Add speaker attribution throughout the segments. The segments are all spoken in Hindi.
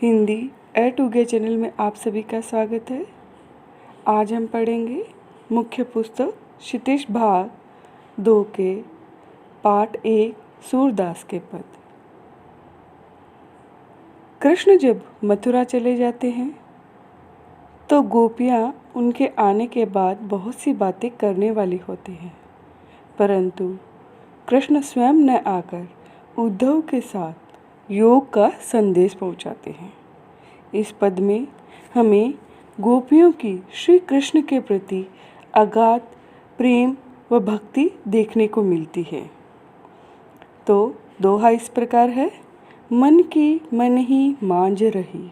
Speaker 1: हिंदी ए टू गे चैनल में आप सभी का स्वागत है। आज हम पढ़ेंगे मुख्य पुस्तक क्षितिज भाग 2 के पाठ 1 सूरदास के पद। कृष्ण जब मथुरा चले जाते हैं तो गोपियाँ उनके आने के बाद बहुत सी बातें करने वाली होती हैं, परंतु कृष्ण स्वयं न आकर उद्धव के साथ योग का संदेश पहुंचाते हैं। इस पद में हमें गोपियों की श्री कृष्ण के प्रति अगाध प्रेम व भक्ति देखने को मिलती है। तो दोहा इस प्रकार है, मन की मन ही मांझ रही।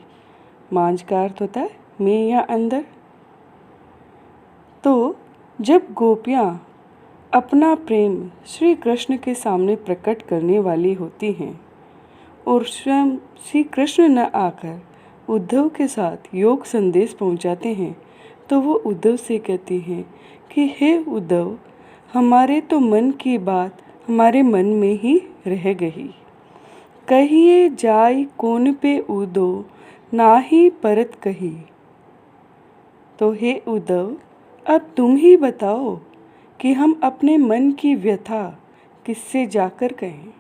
Speaker 1: मांझ का अर्थ होता है में या अंदर। तो जब गोपियाँ अपना प्रेम श्री कृष्ण के सामने प्रकट करने वाली होती हैं और स्वयं श्री कृष्ण न आकर उद्धव के साथ योग संदेश पहुंचाते हैं, तो वो उद्धव से कहती हैं कि हे उद्धव, हमारे तो मन की बात हमारे मन में ही रह गई। कहिए जाय कौन पे उदो नाही परत कही। तो हे उद्धव, अब तुम ही बताओ कि हम अपने मन की व्यथा किससे जाकर कहें,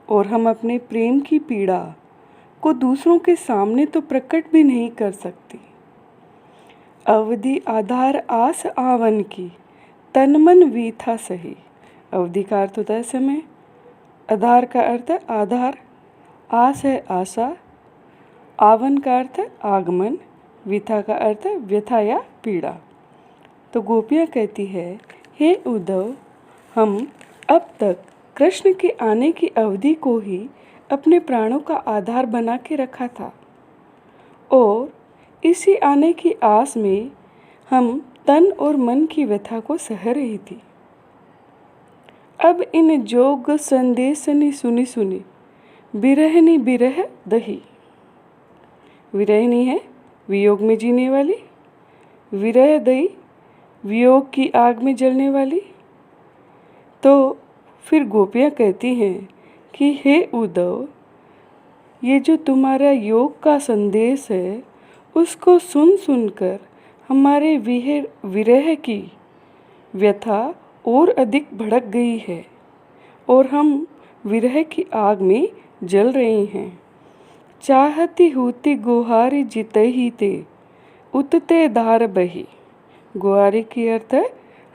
Speaker 1: और हम अपने प्रेम की पीड़ा को दूसरों के सामने तो प्रकट भी नहीं कर सकती। अवधि आधार आस आवन की, तन मन वीथा सही। अवधि का अर्थ होता है समय, आधार का अर्थ है आधार, आस है आशा, आवन का अर्थ है आगमन, वीथा का अर्थ है व्यथा या पीड़ा। तो गोपियाँ कहती है, हे उद्धव, हम अब तक कृष्ण के आने की अवधि को ही अपने प्राणों का आधार बना के रखा था, और इसी आने की आस में हम तन और मन की व्यथा को सह रही थी। अब इन जोग संदेशनी सुनी सुनी, बिरहनी बिरह दही। विरहनी है वियोग में जीने वाली, विरह दही वियोग की आग में जलने वाली। तो फिर गोपियाँ कहती हैं कि हे उद्धव, ये जो तुम्हारा योग का संदेश है उसको सुन सुनकर हमारे विरह की व्यथा और अधिक भड़क गई है, और हम विरह की आग में जल रहे हैं। चाहती होती गुहारी जितही ते, उतते धार बही। गुहारी की अर्थ है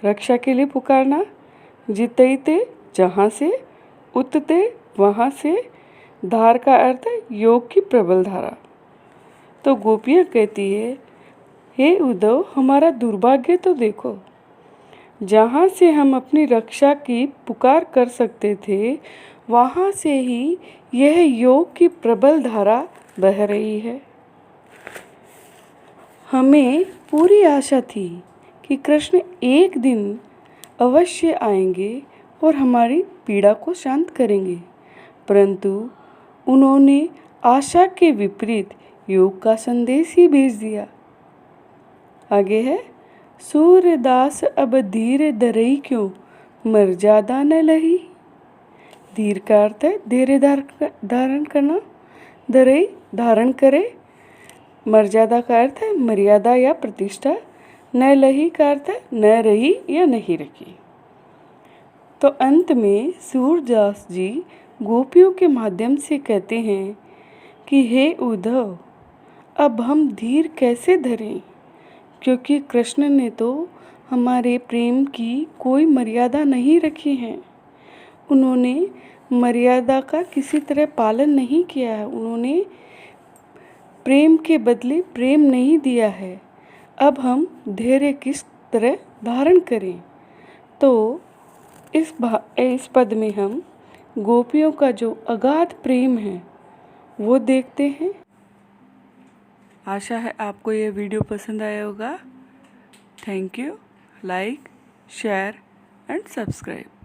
Speaker 1: रक्षा के लिए पुकारना, जितते जहाँ से, उतते वहाँ से, धार का अर्थ है योग की प्रबल धारा। तो गोपियाँ कहती है, हे उद्धव, हमारा दुर्भाग्य तो देखो, जहाँ से हम अपनी रक्षा की पुकार कर सकते थे वहाँ से ही यह योग की प्रबल धारा बह रही है। हमें पूरी आशा थी कि कृष्ण एक दिन अवश्य आएंगे और हमारी पीड़ा को शांत करेंगे, परंतु उन्होंने आशा के विपरीत योग का संदेश ही भेज दिया। आगे है, सूरदास अब धीर धरई क्यों, मर्यादा न लही। धीर का अर्थ है धैर्य धारण करना, धरई धारण करे, मर्यादा का अर्थ है मर्यादा या प्रतिष्ठा, न लही का अर्थ है न रही या नहीं रखी। तो अंत में सूरदास जी गोपियों के माध्यम से कहते हैं कि हे उद्धव, अब हम धीर कैसे धरें, क्योंकि कृष्ण ने तो हमारे प्रेम की कोई मर्यादा नहीं रखी है। उन्होंने मर्यादा का किसी तरह पालन नहीं किया है, उन्होंने प्रेम के बदले प्रेम नहीं दिया है। अब हम धैर्य किस तरह धारण करें। तो इस पद में हम गोपियों का जो अगाध प्रेम है वो देखते हैं। आशा है आपको ये वीडियो पसंद आया होगा। Thank you. Like, share and subscribe.